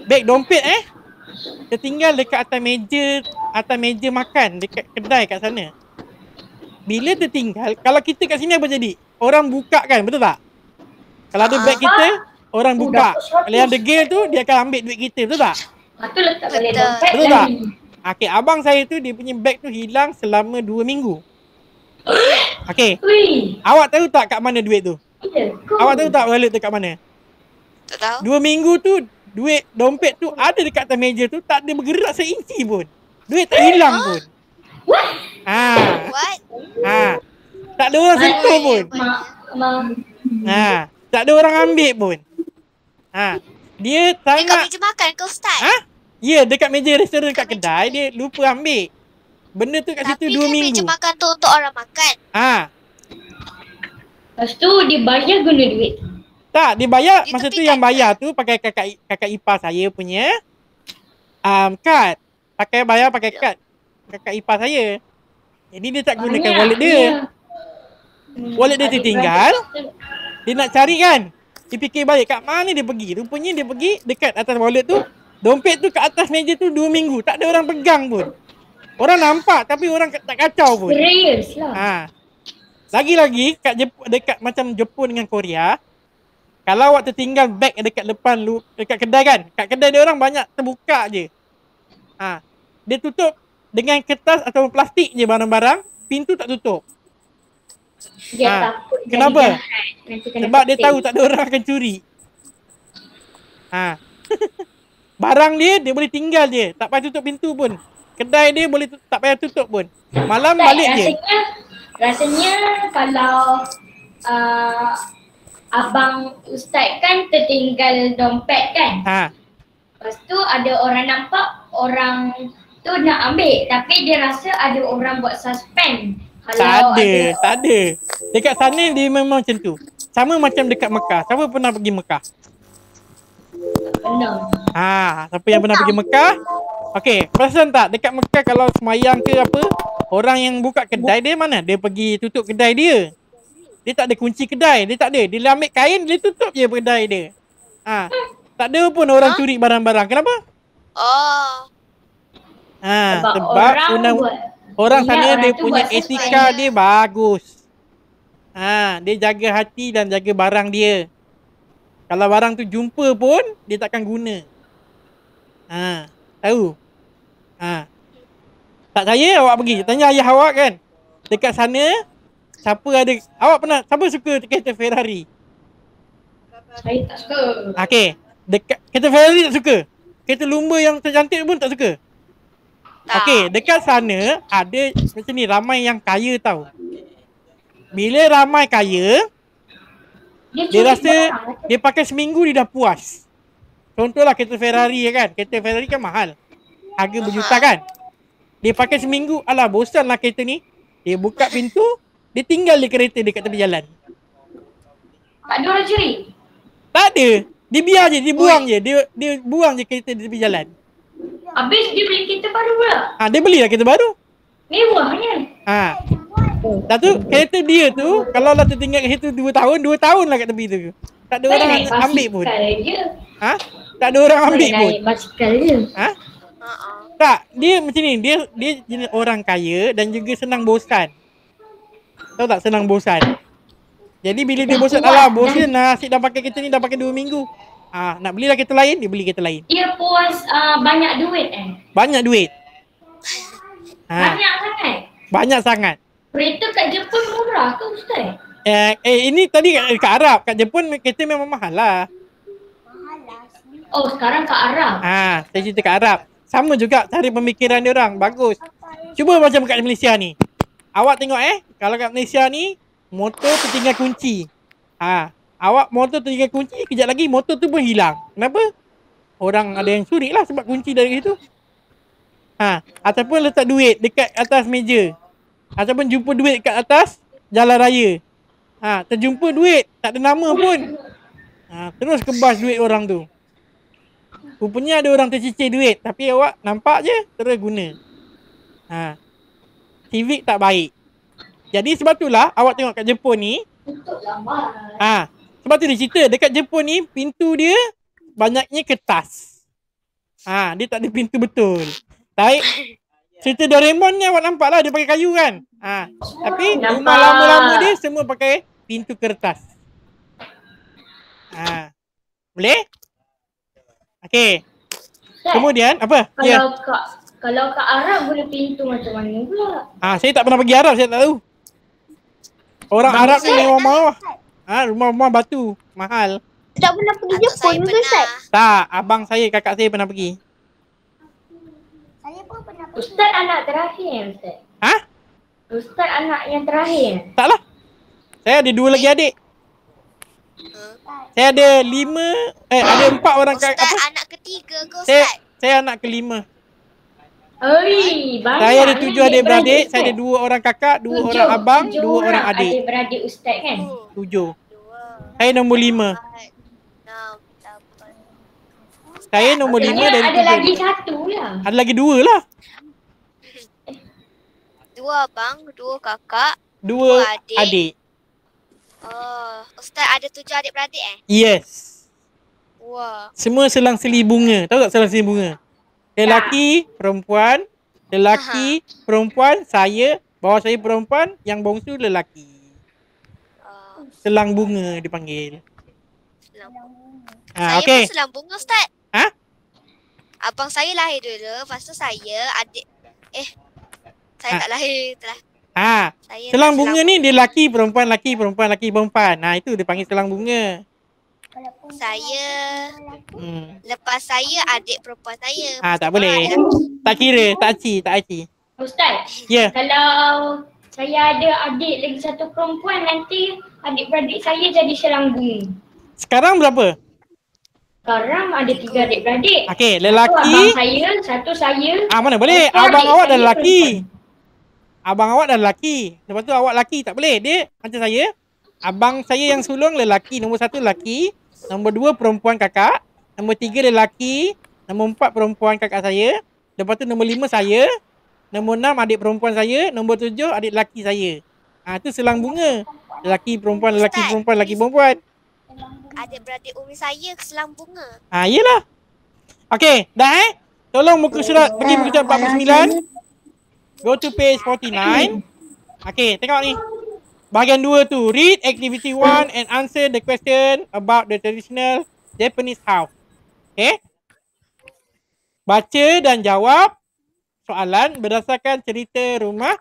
beg dompet tertinggal dekat atas meja makan dekat kedai kat sana. Bila tertinggal, kalau kita kat sini apa jadi? Orang buka kan, betul tak? Kalau ada beg kita, orang buka. Kalau yang degil tu, dia akan ambil duit kita, betul tak? Itu letak balik dompet. Betul tak? Okey, abang saya tu dia punya beg tu hilang selama 2 minggu. Okey. Awak tahu tak kat mana duit tu? Awak tahu tak wallet tu kat mana? Tak tahu. 2 minggu tu duit dompet tu ada dekat atas meja tu, tak ada bergerak seinci pun. Duit tak hilang pun. What? Tak ada orang sentuh pun. Tak ada orang ambil pun. Dia tak Dekat nak. meja makan ke Ustaz? Ya, dekat meja restoran kat kedai dia lupa ambil. Benda tu kat situ 2 minggu. Tapi meja makan tu untuk orang makan. Lepas tu dia bayar guna duit. Tak, dia bayar Dia masa tu tepikan yang bayar tu pakai kakak ipar saya punya kad. Bayar pakai kad kakak ipar saya. Jadi dia tak gunakan wallet dia. Wallet dia tertinggal. Dia nak cari kan. Dia fikir balik kat mana dia pergi. Rupanya dia pergi dekat atas wallet tu. Dompet tu kat atas meja tu 2 minggu. Tak ada orang pegang pun. Orang nampak tapi orang tak kacau pun. Serius lah. Lagi-lagi dekat macam Jepun dengan Korea, kalau awak tertinggal beg dekat depan dekat kedai kan, kat kedai dia orang banyak terbuka je. Dia tutup dengan kertas atau plastik je barang-barang, pintu tak tutup. Dia takut kenapa? Sebab dia petik. tahu tak ada orang akan curi. Barang dia boleh tinggal je, tak payah tutup pintu pun. Kedai dia boleh tak payah tutup pun. Malam balik je. Rasanya kalau abang Ustaz kan tertinggal dompet kan. Lepas tu ada orang nampak orang tu nak ambil tapi dia rasa ada orang buat suspend. Tak ada. Dekat sana dia memang macam tu. Sama macam dekat Mekah. Siapa pernah pergi Mekah? Pernah. Siapa yang pernah pergi Mekah? Okey, perasan tak dekat Mekah kalau semayang ke apa, orang yang buka kedai dia mana? Dia pergi tutup kedai dia. Dia tak ada kunci kedai, dia tak ada. Dia ambil kain, dia tutup je kedai dia. Tak ada pun orang curi barang-barang. Kenapa? Sebab orang sana dia punya etika dia bagus. Dia jaga hati dan jaga barang dia. Kalau barang tu jumpa pun dia takkan guna. Tahu? Ha. Tak percaya awak pergi. Tanya ayah awak kan. Dekat sana, siapa ada... Awak pernah... Siapa suka kereta Ferrari? Saya tak suka. Okey. Dekat kereta Ferrari tak suka. Kereta lumba yang tercantik pun tak suka. Tak. Okey, dekat sana ada macam ni ramai yang kaya tau. Bila ramai kaya, dia curi rasa barang. dia pakai seminggu dia dah puas. Contohlah kereta Ferrari kan. Kereta Ferrari kan mahal. Harga berjuta kan. Dia pakai seminggu, alah bosan lah kereta ni. Dia buka pintu, dia tinggal di kereta dekat tepi jalan. Tak ada orang curi. Tak ada. Dia biar je, dia buang je. Dia buang je kereta di tepi jalan. Habis dia beli kereta baru pula. Dia belilah kereta baru. Mewahnya. Dah tu kereta dia tu kalau lah tertinggal kat situ 2 tahun lah kat tepi tu. Tak ada orang ambil pun. Je. Tak ada orang ambil pun. Naik basikal je. Tak, dia macam ni. Dia jenis orang kaya dan juga senang bosan. Tahu tak senang bosan? Jadi bila dia bosan, alah bosan lah asyik dah pakai kereta ni dah pakai 2 minggu. Nak belilah kereta lain, dia beli kereta lain. Dia puas banyak duit Banyak duit. Banyak sangat. Banyak sangat. Kereta kat Jepun murah ke Ustaz? Ini tadi kat Arab. Kat Jepun kereta memang mahal lah. Oh sekarang kat Arab. Saya cerita kat Arab. Sama juga cara pemikiran dia orang. Bagus. Cuba macam kat Malaysia ni. Awak tengok kalau kat Malaysia ni motor tertinggal kunci. Awak motor tertinggal kunci, kejap lagi motor tu pun hilang. Kenapa? Orang ada yang curi lah sebab kunci dari situ. Ataupun letak duit dekat atas meja. Ataupun jumpa duit kat atas jalan raya. Terjumpa duit, tak ada nama pun. Terus kebas duit orang tu. Rupanya ada orang tercicir duit. Tapi awak nampak je, terus guna. Civic tak baik. Jadi sebab itulah awak tengok kat Jepun ni. Sebab tu dia cerita dekat Jepun ni pintu dia banyaknya kertas. Dia tak ada pintu betul. Baik. Cerita Doraemon ni awak nampak lah dia pakai kayu kan. Tapi rumah lama-lama dia semua pakai pintu kertas. Boleh? Okey. Kemudian apa? Kalau kat Arab boleh pintu macam mana pula? Saya tak pernah pergi Arab, saya tak tahu. Orang Arab ni mewah-mewah. Rumah-rumah batu, mahal. Tak pernah pergi Jepun ke Ustaz? Tak, abang saya, kakak saya pernah pergi. Saya pun pernah pergi. Ustaz anak terakhir Ustaz? Ustaz anak yang terakhir? Taklah. Saya ada 2 lagi adik. Saya ada 5, ada 4 orang kakak. Ustaz anak ketiga ke Ustaz? Saya anak kelima. Banyak. Saya ada 7 adik-beradik, saya ada 2 orang kakak, 2 orang abang, 2 orang adik. Adik-beradik Ustaz kan? 7. Saya nombor 5. 6, 8. Saya nombor 5 dari 7. Ada lagi 1 lah. Ada lagi 2 lah. 2 abang, 2 kakak, 2 adik. Ustaz ada 7 adik-beradik Yes. Wah. Semua selang-seli bunga. Tahu tak selang-seli bunga? Lelaki, perempuan, lelaki, perempuan, saya, bawah saya perempuan, yang bongsu lelaki. Selang bunga dipanggil. Selang bunga. Okey. Saya pun selang bunga Ustaz. Ha? Abang saya lahir dulu, lepas tu saya adik saya tak lahir telah. Saya Selang bunga ni dia lelaki, perempuan, lelaki, perempuan, lelaki, perempuan. Itu dia panggil selang bunga. Saya lepas saya adik perempuan saya. Tak boleh. Tak kira, tak aci. Ustaz, Ya. Kalau saya ada adik lagi 1 perempuan, nanti adik-beradik saya jadi selang bunga. Sekarang berapa? Sekarang ada 3 adik-beradik. Okey, Satu lelaki. abang saya, 1 saya. Mana boleh? Satu Abang adik awak dah saya lelaki. perempuan. Abang awak dah lelaki. Lepas tu awak lelaki, tak boleh. Dia macam saya. Abang saya yang sulung lelaki, nombor 1 lelaki, nombor 2 perempuan kakak, nombor 3 lelaki, nombor 4 perempuan kakak saya, lepas tu nombor 5 saya, nombor 6 adik perempuan saya, nombor 7 adik lelaki saya. Itu selang bunga. Lelaki, perempuan, lelaki, perempuan, lelaki, perempuan. Adik-beradik umi saya selang bunga. Yelah. Okey, dah Tolong muka surat, pergi muka surat 49. Go to page 49. Okey, tengok ni. Bahagian 2 tu, read activity 1 and answer the question about the traditional Japanese house. Okay? Baca dan jawab soalan berdasarkan cerita rumah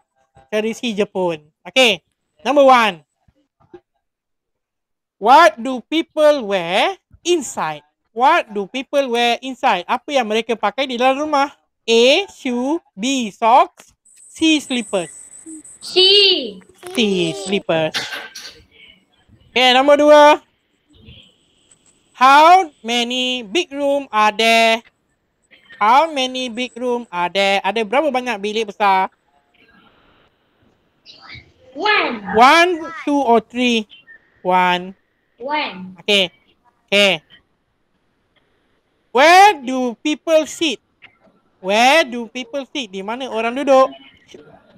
tradisi Jepun. Okay. Number 1. What do people wear inside? What do people wear inside? Apa yang mereka pakai di dalam rumah? A. Shoe. B. Socks. C. Slippers. C. Slippers. Okay, nombor 2. How many big room are there? How many big room are there? Ada berapa banyak bilik besar? 1. 1, 2 or 3? 1. 1. Okay. Where do people sit? Where do people sit? Di mana orang duduk?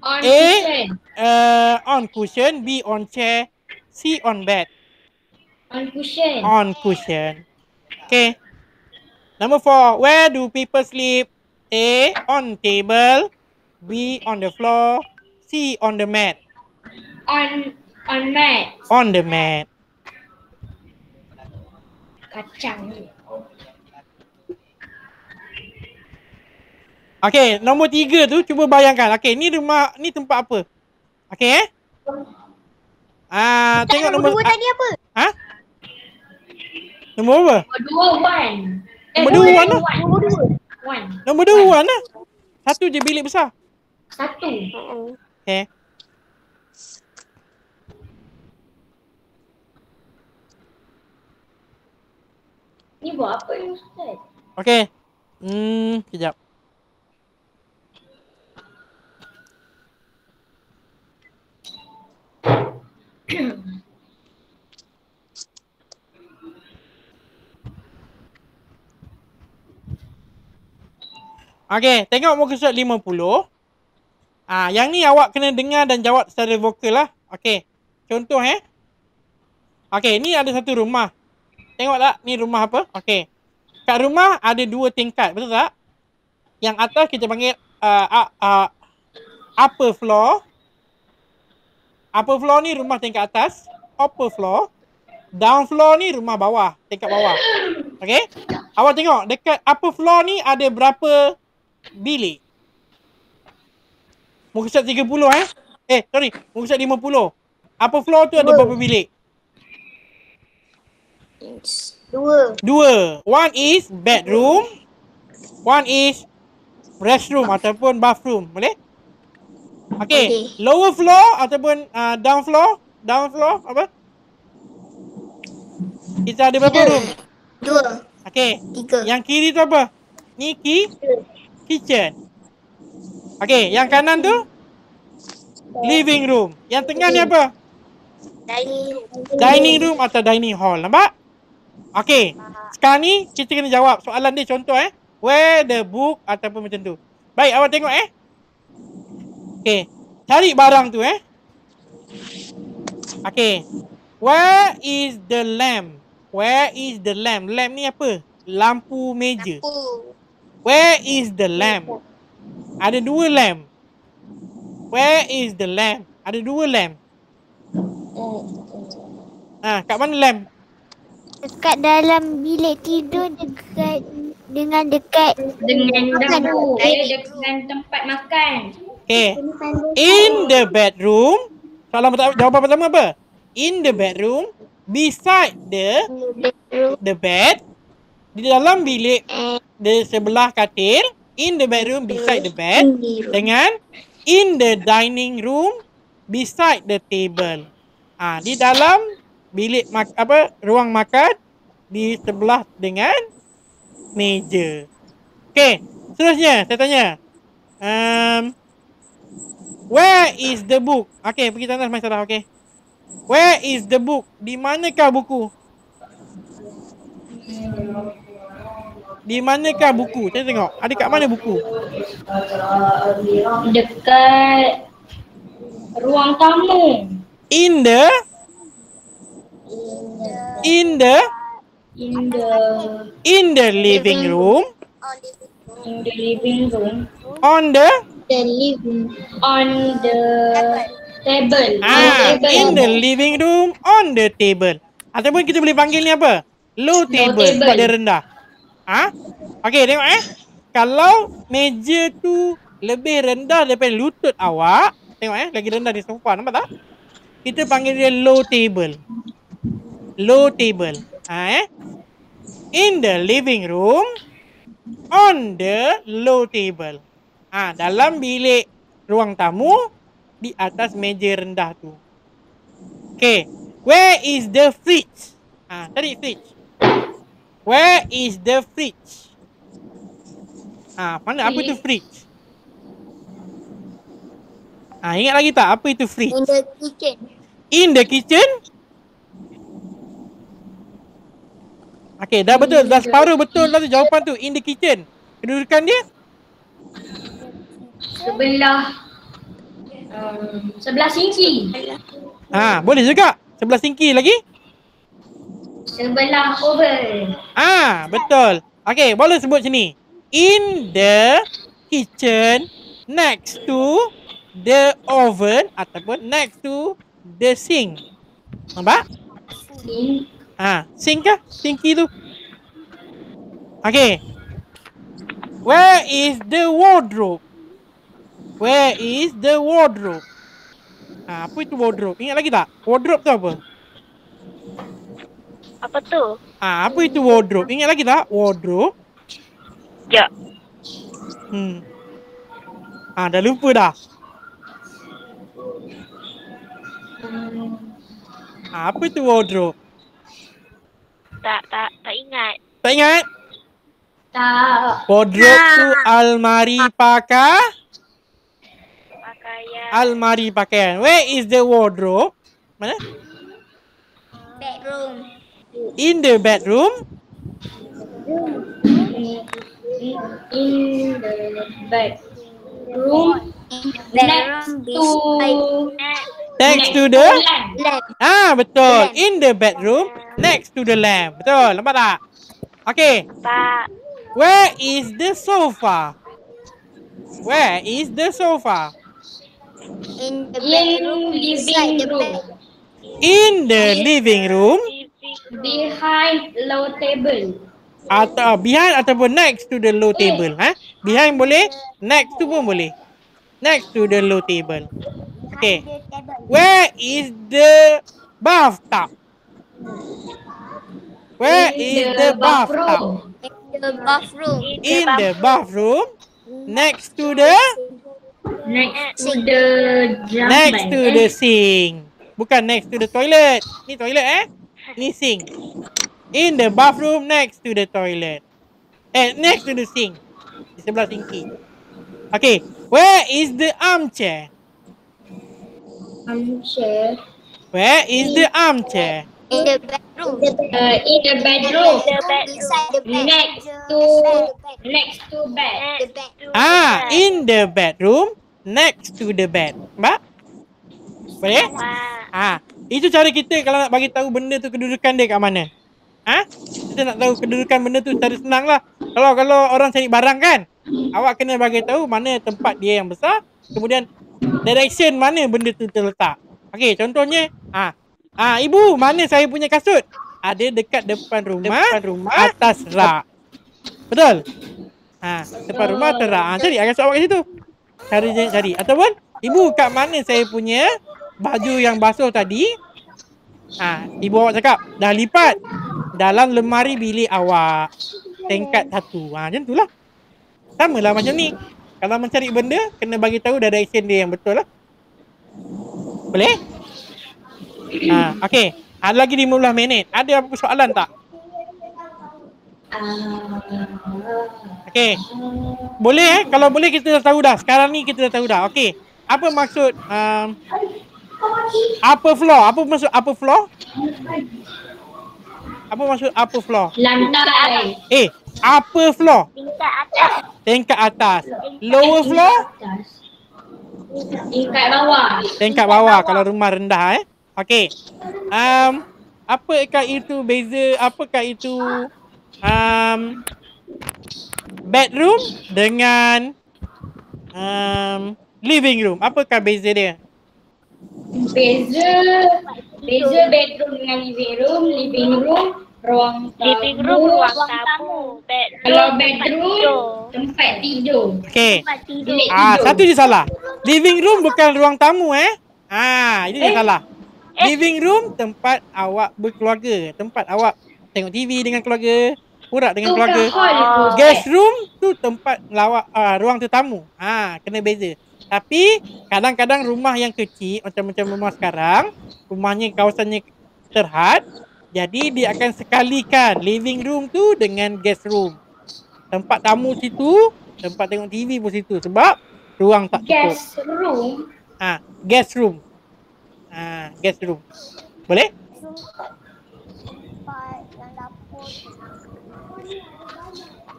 On A. cushion. On cushion. B. On chair. C. On bed. On cushion. On cushion. Okay. Number 4. Where do people sleep? A. On table. B. On the floor. C. On the mat. On mat. On the mat. Kacang ni. Okay, nombor 3 tu cuba bayangkan. Okay, ni rumah, ni tempat apa? Okay, tengok nombor 2 tadi apa? Nombor apa? Nombor 2, 1. Nombor 2 mana? Nombor 2 mana? 1 je bilik besar. 1. Okay. Ni buat apa ni Ustaz? Okay. Kejap. Okay, tengok muka surat 50. Yang ni awak kena dengar dan jawab secara vokal lah. Okay, contoh Okay, ni ada satu rumah. Tengok tak, ni rumah apa? Okay. Kat rumah ada 2 tingkat, betul tak? Yang atas kita panggil upper floor. Upper floor ni rumah tingkat atas. Upper floor. Down floor ni rumah bawah, tingkat bawah. Okay? Awak tengok, dekat upper floor ni ada berapa bilik? Muka surat 30 sorry, muka surat 50. Upper floor tu ada berapa bilik? 2. 2. One is bedroom. One is restroom ataupun bathroom. Boleh? Okay. Lower floor ataupun down floor. Down floor apa? Kita ada berapa room? 2. Okay. 3. Yang kiri tu apa? Ni kitchen. Okay. Yang kanan tu? Living room. Yang tengah ni apa? Dining room atau dining hall. Nampak? Okay. Sekarang ni kita kena jawab soalan dia, contoh where the book ataupun macam tu. Baik, awak tengok Okay. Cari barang tu Okay. Where is the lamp? Where is the lamp? Lamp ni apa? Lampu meja. Where is the lamp? Ada 2 lamp. Where is the lamp? Ada 2 lamp. Kat mana lamp? Dekat dalam bilik tidur dekat dengan dapur. Dengan tempat makan. Okay. In the bedroom. Jawapan pertama apa? In the bedroom. Beside the bed. Di dalam bilik di sebelah katil. In the bedroom beside the bed. Dengan in the dining room beside the table. Di dalam bilik ruang makan di sebelah dengan meja. Okay, seterusnya saya tanya. Where is the book? Okay, pergi tandas masalah. Okay. Where is the book? Di manakah buku? Di manakah buku? Saya tengok. Ada kat mana buku? Dekat ruang tamu. In the living room. In the living room. On the table. In the living room on the table. Ataupun kita boleh panggil ni apa? Low table sebab dia rendah. Okay, tengok Kalau meja tu lebih rendah daripada lutut awak. Tengok lagi rendah di sofa, nampak tak? Kita panggil dia low table. Low table. In the living room, on the low table. Dalam bilik ruang tamu, di atas meja rendah tu. Okay. Where is the fridge? Cari fridge. Where is the fridge? Mana apa tu fridge? Ingat lagi tak apa itu fridge? In the kitchen. In the kitchen? Okay, dah betul. Dah separuh betul lah tu jawapan tu. In the kitchen. Kedudukan dia? Sebelah sinki. Boleh juga. Sebelah sinki lagi? Sebelah oven. Betul. Okay, boleh sebut sini. In the kitchen, next to the oven ataupun next to the sink. Nampak? Sink kah? Sinki tu. Okay. Where is the wardrobe? Where is the wardrobe? Apa itu wardrobe? Ingat lagi tak? Wardrobe tu apa? Apa tu? Apa itu wardrobe? Ingat lagi tak? Wardrobe. Ya. Dah lupa dah. Apa itu wardrobe? Tak ingat. Tak ingat? Tak. Wardrobe tu almari pakaian. Almari pakaian. Where is the wardrobe? Mana? Bedroom. In the bedroom. In the bedroom. Next to the Lamp. betul. In the bedroom next to the lamp. Betul. Nampak tak? Okay. Pak. Where is the sofa? Where is the sofa? In the bedroom. Beside the bed. In the living room. Behind low table. Atau behind ataupun next to the low table. Behind boleh. Next to pun boleh. Next to the low table. Okay. Where is the bathtub? Where is the bathtub? In the bathroom. In the bathroom. Next to the Next to the drum next band. to the sink. Bukan next to the toilet. Ni toilet Ni sink. In the bathroom next to the toilet. Next to the sink. Di sebelah sinki. Okay. Where is the armchair? Armchair. Where is the armchair? In the bedroom. In the bedroom. Beside the bed. Next to bed. The bed. In the bedroom next to the bed. Nampak? Boleh? Itu cara kita kalau nak bagi tahu benda tu kedudukan dia kat mana. Kita nak tahu kedudukan benda tu secara senang lah. Kalau orang cari barang kan, awak kena bagi tahu mana tempat dia yang besar, kemudian direction mana benda tu terletak. Okey, contohnya, ibu, mana saya punya kasut? Ada dekat depan rumah atas rak. Betul? Depan rumah atas rak. Cari kasut awak kat situ. Cari. Ataupun, ibu, kat mana saya punya baju yang basuh tadi? Ibu awak cakap, dah lipat dalam lemari bilik awak. Tingkat 1. Macam tu lah. Sama lah macam ni. Kalau mencari benda, kena bagi tahu direction dia yang betul lah. Boleh? Okey. Ada lagi 15 minit. Ada apa soalan tak? Okey. Boleh Kalau boleh kita dah tahu dah. Sekarang ni kita dah tahu dah. Okey. Apa maksud upper floor? Apa maksud upper floor? Apa maksud upper floor? Lantai. Upper floor. Tingkat atas. Tingkat atas. Lower floor? Tingkat bawah. Tingkat bawah kalau rumah rendah Okey. Apakah itu beza? Apakah itu bedroom dengan living room? Apakah beza dia? Beza bedroom dengan living room. Living room ruang Living tamu. room ruang tamu. Kalau Bedroom tempat bedroom tidur. tempat tidur. Okey. Tempat tidur. Bilik tidur. Satu je salah. Living room bukan ruang tamu itu je salah. Living room tempat awak berkeluarga, tempat awak tengok TV dengan keluarga, borak dengan Tu kan keluarga. hall tu. Guest room tu tempat ruang tetamu. Kena beza. Tapi kadang-kadang rumah yang kecil macam rumah sekarang, rumahnya kawasannya terhad, jadi dia akan sekalikan living room tu dengan guest room. Tempat tamu situ, tempat tengok TV pun situ sebab ruang tak cukup. Guest room. Guest room. Guest room. Boleh?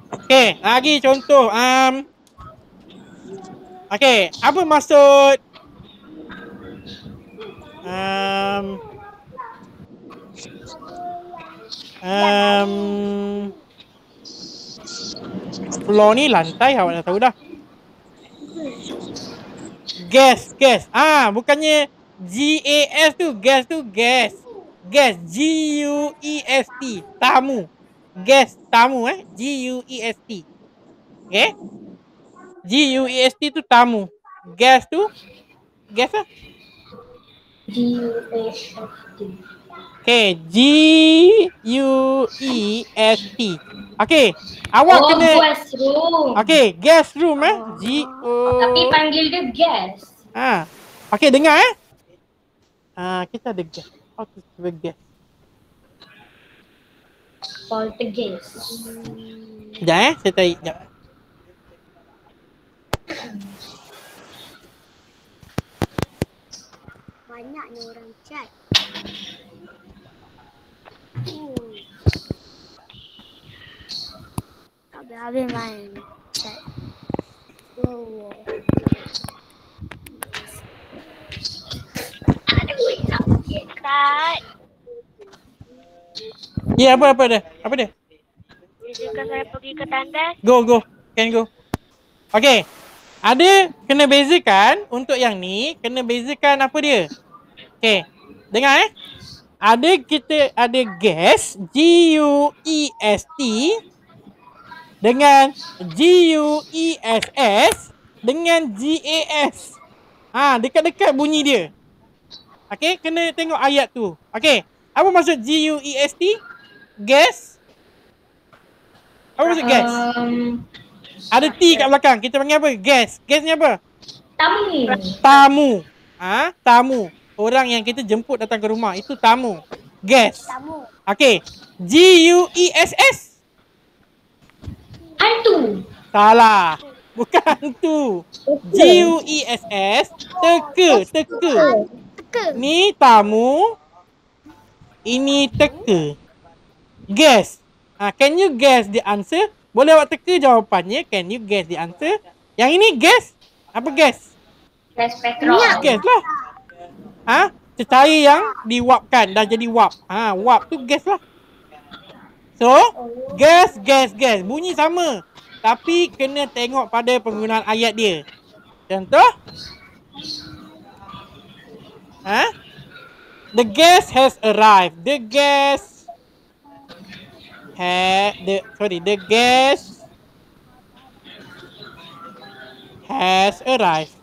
Okey, lagi contoh. Okey, apa maksud floor ni lantai, awak dah tahu dah. Gas. Bukannya GAS tu, gas tu gas. Gas, GUEST, tamu. Gas, tamu GUEST. Okay? GUEST tu tamu. Gas tu, gas lah. GUEST. Okay, GUEST. Okay, awak kena. Guest room. Okay, guest room Tapi panggil dia guest. Okay, dengar kita ada guest. How to spell guest? Poltergeist. Sekejap saya tarik sekejap. Banyaknya orang chat. Habis-habis main chat. Kak, Ya, apa dia? Apa dia? izinkan saya pergi ke tandas. Go. Can go. Okay. Kena bezakan untuk yang ni, kena bezakan apa dia. Okay. Dengar kita ada guest, GUEST dengan GUESS dengan GAS. Dekat-dekat bunyi dia. Okay, kena tengok ayat tu. Okay. Apa maksud GUEST? Gas? Apa maksud gas? Ada T kat belakang. Kita panggil apa? Gas. Gas ni apa? Tamu. Tamu. Orang yang kita jemput datang ke rumah. Itu tamu. Gas. Tamu. Okay. GUESS? Hantu. Salah. Bukan hantu. GUESS. Teka. Teka. Ni tamu. Ini teka. Guess. Can you guess the answer? Boleh awak teka jawapannya. Can you guess the answer? Yang ini guess? Apa guess? Gas petrol. Guess lah. Cecair yang diwapkan dah jadi wap. Wap tu gas lah. So, gas. Bunyi sama. Tapi kena tengok pada penggunaan ayat dia. Contoh. The guest has arrived. The guest has arrived.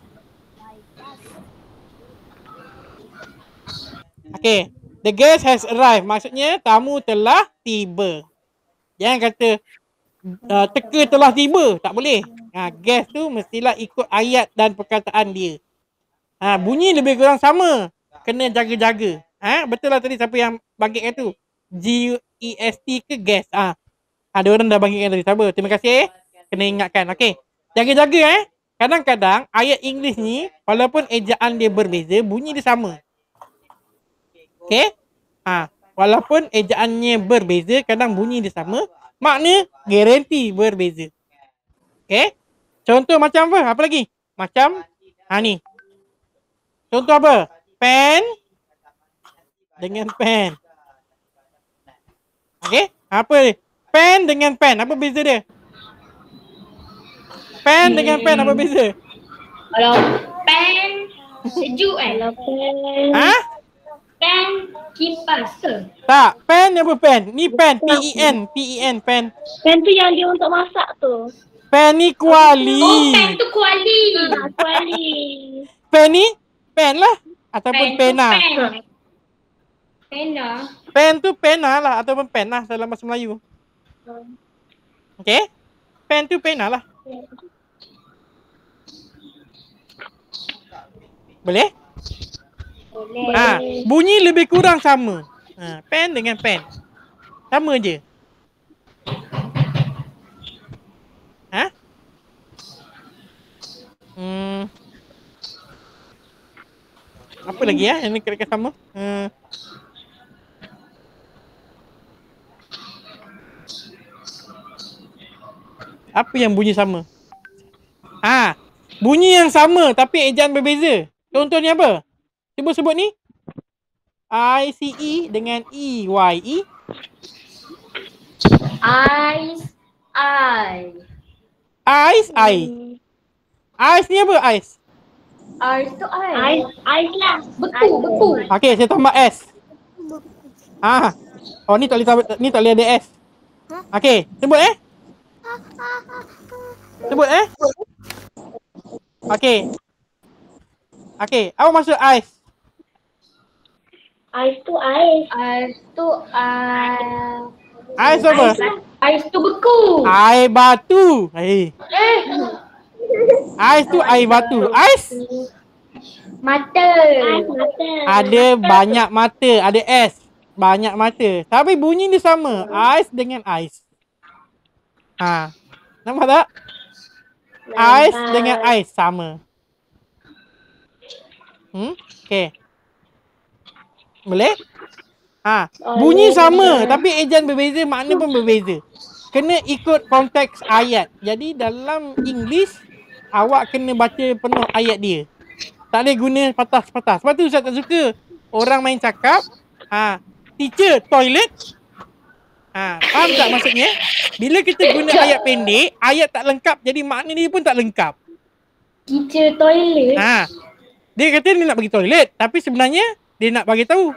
Okay. The guest has arrived. Maksudnya tamu telah tiba. Jangan kata teka telah tiba. Tak boleh. Guest tu mestilah ikut ayat dan perkataan dia. Bunyi lebih kurang sama. Kena jaga-jaga. Betul lah tadi siapa yang bangkitkan tu? GUEST ke guest? Ada orang dah bangkitkan tadi. Sabar. Terima kasih. Kena ingatkan. Okay. Jaga-jaga Kadang-kadang ayat English ni walaupun ejaan dia berbeza, bunyi dia sama. Okay. Walaupun ejaannya berbeza, kadang bunyi dia sama. Makna garanti berbeza. Okay. Contoh macam apa? Apa lagi? Macam ni. Contoh apa? Pen dengan pen. Okay. Apa dia? Pen dengan pen. Apa beza dia? Pen dengan pen. Apa beza? Kalau pen sejuk Kalau pen. Pen Kipas ke? Tak, pen apa pen? Ni pen, P-E-N, P-E-N, pen. Pen tu yang dia untuk masak tu. Pen ni Oh, kuali. pen tu kuali. Kuali. Pen ni, pen lah. Ataupun Pen tu pena. pen. Pena. Pen tu pena lah. Ataupun pen lah dalam bahasa Melayu. Okay? Pen tu pena lah. Boleh? Boleh. Bunyi lebih kurang sama. Pen dengan pen. Sama je. Apa lagi ya? Yang ni kira-kira sama. Apa yang bunyi sama? Bunyi yang sama tapi ejaan berbeza. Contohnya apa? Cuba sebut ni. I-C-E dengan E-Y-E. Ice. Ice, I. Ice ni apa ice? Ice tu ice. Ais lah. Beku. Okey, saya tambah S. Oh, ni tak boleh ada S. Okey, sebut Sebut Okey. Apa maksud ice? Ais tu ais. Ice tu Ice apa? Ice tu beku. Air batu. Ice tu air batu. Ice? Mata. Ais mata. Ada banyak mata. Ada S. Banyak mata. Tapi bunyi dia sama. Ice dengan ice. Nampak tak? Ice dengan ice sama. Okay. Boleh? Bunyi sama tapi ejaan berbeza, makna pun berbeza. Kena ikut konteks ayat. Jadi dalam English, awak kena baca penuh ayat dia. Tak boleh guna patah-patah. Sebab tu Ustaz tak suka orang main cakap, teacher, toilet. Faham tak maksudnya? Bila kita guna ayat pendek, ayat tak lengkap, jadi makna dia pun tak lengkap. Teacher toilet. Dia kata dia nak pergi toilet, tapi sebenarnya dia nak bagi tahu.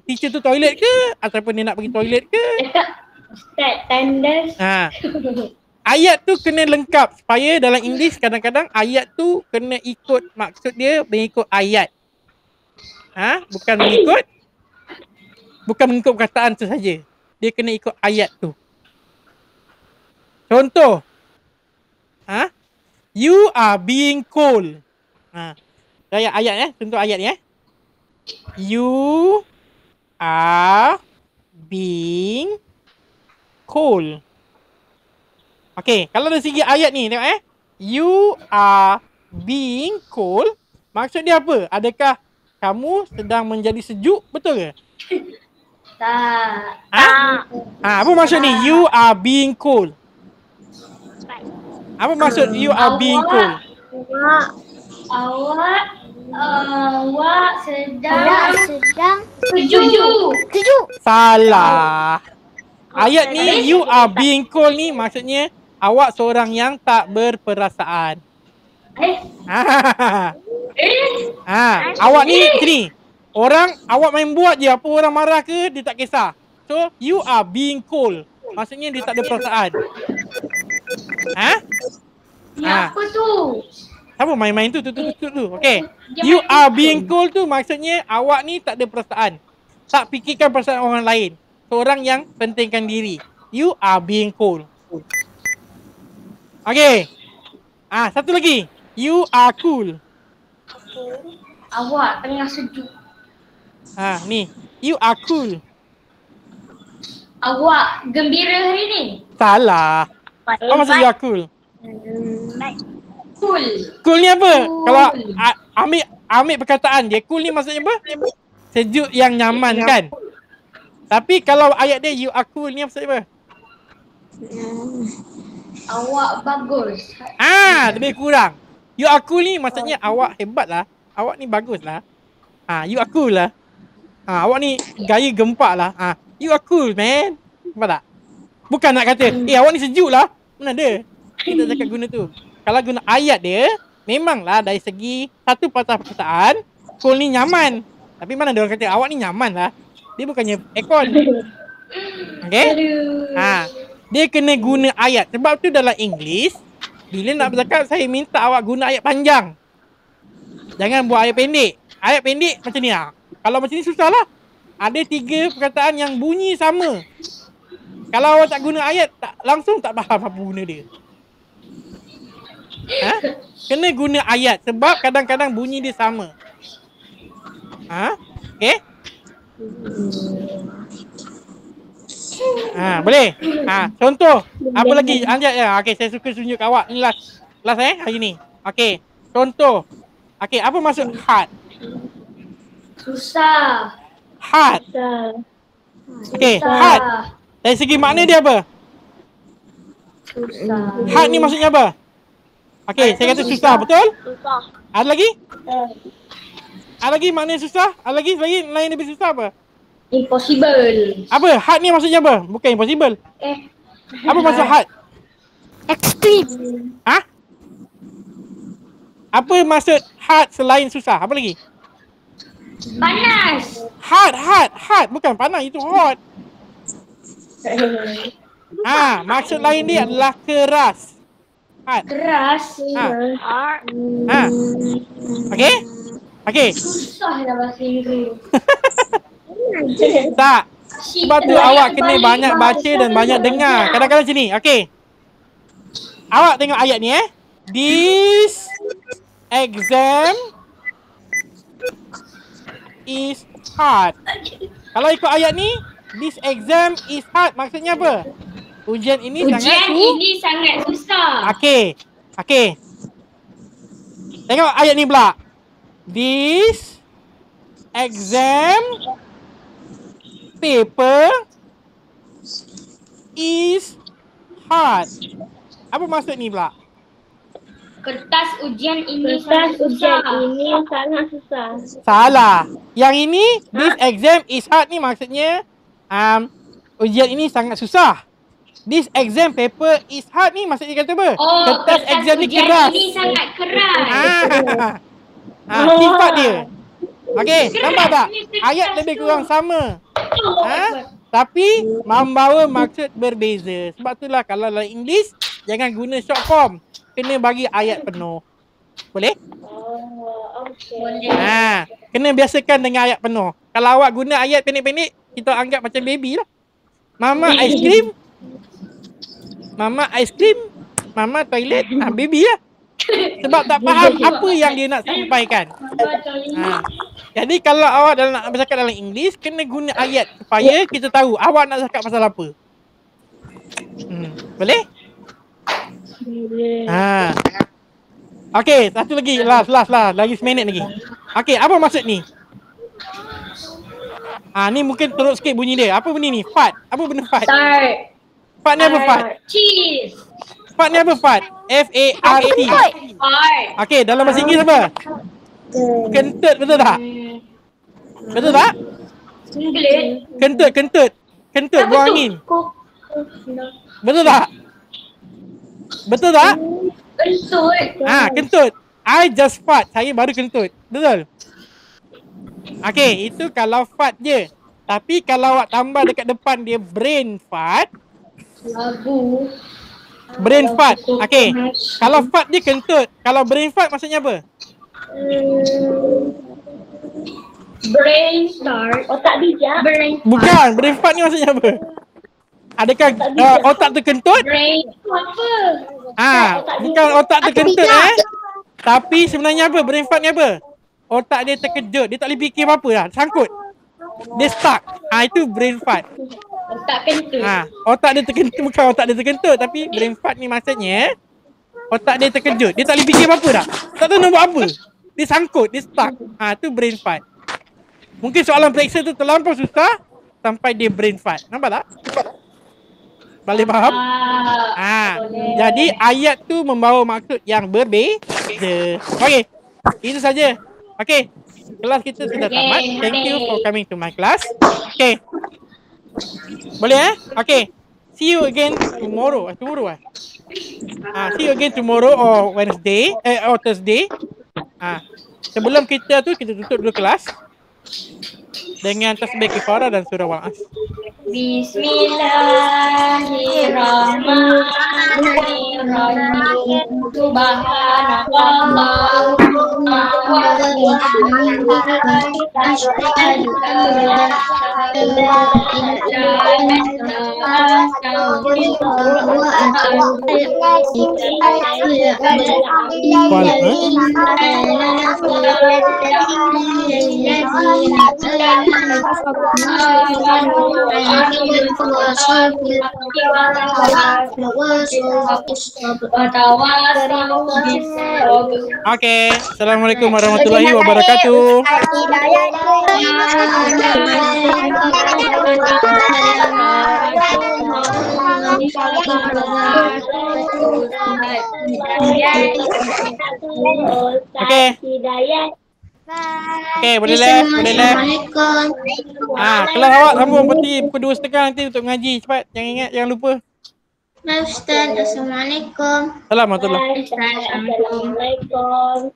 Teacher tu toilet ke ataupun dia nak pergi toilet ke? Ustaz tandas. Ayat tu kena lengkap supaya dalam English kadang-kadang ayat tu kena ikut maksud dia, mengikut ayat. Bukan mengikut perkataan tu saja. Dia kena ikut ayat tu. Contoh. You are being cold. Ayat contoh ayat ni You are being cold. Okay, kalau dari segi ayat ni tengok You are being cold. Maksud dia apa? Adakah kamu sedang menjadi sejuk? Betul ke? Tak. Apa maksud ni? You are being cold. Apa maksud you are being cold? Awak sedang sejuk. Salah. Ayat ni you are being cold ni maksudnya awak seorang yang tak berperasaan. Awak ni sini. Awak main buat je apa orang marah ke dia tak kisah. So you are being cold. Maksudnya dia tak ada perasaan. Apa tu? Apa main-main tu? Okay. You are being cold tu maksudnya awak ni tak ada perasaan. Tak fikirkan perasaan orang lain. Seorang yang pentingkan diri. You are being cold. Okay. Satu lagi. You are cool. Awak tengah sejuk. Ni. You are cool. Awak gembira hari ni? Salah. Apa maksud you are cool? Cool. Cool ni apa? Cool. Kalau ambil perkataan dia, cool ni maksudnya apa? Sejuk yang nyaman kan? Tapi kalau ayat dia you are cool ni maksudnya apa? Awak bagus. Lebih kurang. You are cool ni maksudnya awak hebat lah. Awak ni bagus lah. You are cool lah. Awak ni gaya gempak lah. You are cool man. Nampak tak? Bukan nak kata, awak ni sejuk lah. Mana ada? Kita cakap guna tu. Kalau guna ayat dia, memanglah dari segi satu patah perkataan, cool ni nyaman. Tapi mana ada orang kata awak ni nyaman lah. Dia bukannya aircon. Okay? Dia kena guna ayat. Sebab tu dalam English, bila nak bercakap, saya minta awak guna ayat panjang. Jangan buat ayat pendek. Ayat pendek macam ni lah. Kalau macam ni susah lah. Ada 3 perkataan yang bunyi sama. Kalau awak tak guna ayat, langsung tak faham apa guna dia. Kena guna ayat sebab kadang-kadang bunyi dia sama. Okay? Boleh? Contoh. Apa lagi? Anjat ya. Okay, saya suka tunjuk kat awak. Ni last hari ni. Okay. Contoh. Okay, apa maksud hard? Susah. Hard. Okay, hard. Dari segi makna dia apa? Susah. Hard ni maksudnya apa? Okay, saya kata susah, betul? Susah. Ada lagi? Ada lagi makna susah? Ada lagi lain lebih susah apa? Impossible. Apa? Hard ni maksudnya apa? Bukan impossible. Apa maksud hard? Extreme. Apa maksud hard selain susah? Apa lagi? Panas. Hard. Bukan panas, itu hot. Maksud lain dia adalah keras. Hard. Keras. Okay. Susah lah bahasa Inggeris. Tak. Sebab tu awak kena banyak baca dan banyak dengar. Kadang-kadang macam ni. Okay. Awak tengok ayat ni This exam is hard. Kalau ikut ayat ni, this exam is hard. Maksudnya apa? Ujian ini sangat susah. Okay. Tengok ayat ni pula. This exam paper is hard. Apa maksud ni pula? Kertas ujian ini Kertas sangat susah. ujian ini sangat susah. Salah. Yang ini, this exam is hard ni maksudnya ujian ini sangat susah. This exam paper is hard ni maksudnya kata apa? Kertas exam ni keras. Ini sangat keras. Sifat dia. Okey, nampak tak? Ayat lebih kurang sama. Tapi membawa maksud berbeza. Sebab itulah kalau dalam English, jangan guna short form. Kena bagi ayat penuh. Boleh? Okey. Kena biasakan dengan ayat penuh. Kalau awak guna ayat pendek-pendek, kita anggap macam baby lah. Mama ice cream. Mama ice cream. Mama toilet. Baby lah. Sebab tak faham apa yang dia nak sampaikan. Jadi kalau awak nak bercakap dalam English, kena guna ayat supaya kita tahu awak nak cakap pasal apa. Boleh? Boleh. Okey, satu lagi. Last. Lagi seminit lagi. Okey, apa maksud ni? Ni mungkin teruk sikit bunyi dia. Apa bunyi ni? Fart. Apa benda fart? Start. Fart ni apa fart? Cheese. Fart ni apa fart? F-A-R-T. Fart. Okey, dalam bahasa Inggeris apa? Kentut, betul tak? Betul tak? English. Kentut, buang angin. Betul tak? Kentut. Kentut. I just fart. Saya baru kentut. Betul? Okey, itu kalau fart je. Tapi kalau awak tambah dekat depan dia brain fart. Lagu. Brain fart. Okey. Kalau fart dia kentut. Kalau brain fart maksudnya apa? Brain start. Otak bijak. Bukan. Brain fart ni maksudnya apa? Adakah otak terkentut? Brain apa? Bukan otak terkentut Tapi sebenarnya apa? Brain fart ni apa? Otak dia terkejut. Dia tak boleh fikir apa-apa lah. Sangkut. Dia stuck. Itu brain fart. Otak kentut. Otak dia terkentut. Bukan otak dia terkentut. Tapi brain fart ni maksudnya otak dia terkejut. Dia tak boleh fikir apa-apa dah. Tak tahu nak buat apa. Dia sangkut. Dia stuck. Itu brain fart. Mungkin soalan periksa tu terlampau susah sampai dia brain fart. Nampak tak? Boleh faham? Jadi ayat tu membawa maksud yang berbeza. Okey. Itu saja. Okey. Kelas kita sudah tamat. Thank you for coming to my class. Okey. Boleh Okey. See you again tomorrow. See you again tomorrow or Wednesday or Thursday. Sebelum kita tutup dulu kelas. dengan tasbih kifarah dan surah Wal-As. Bismillahirrahmanirrahim. Subhanallah Oke, assalamualaikum warahmatullahi wabarakatuh. Oke, boleh left. Kelas awak sambung berarti pukul 2:30 nanti untuk mengaji. Cepat, jangan ingat, jangan lupa. Baik Ustaz, Assalamualaikum. Assalamualaikum. Assalamualaikum. Baik Ustaz.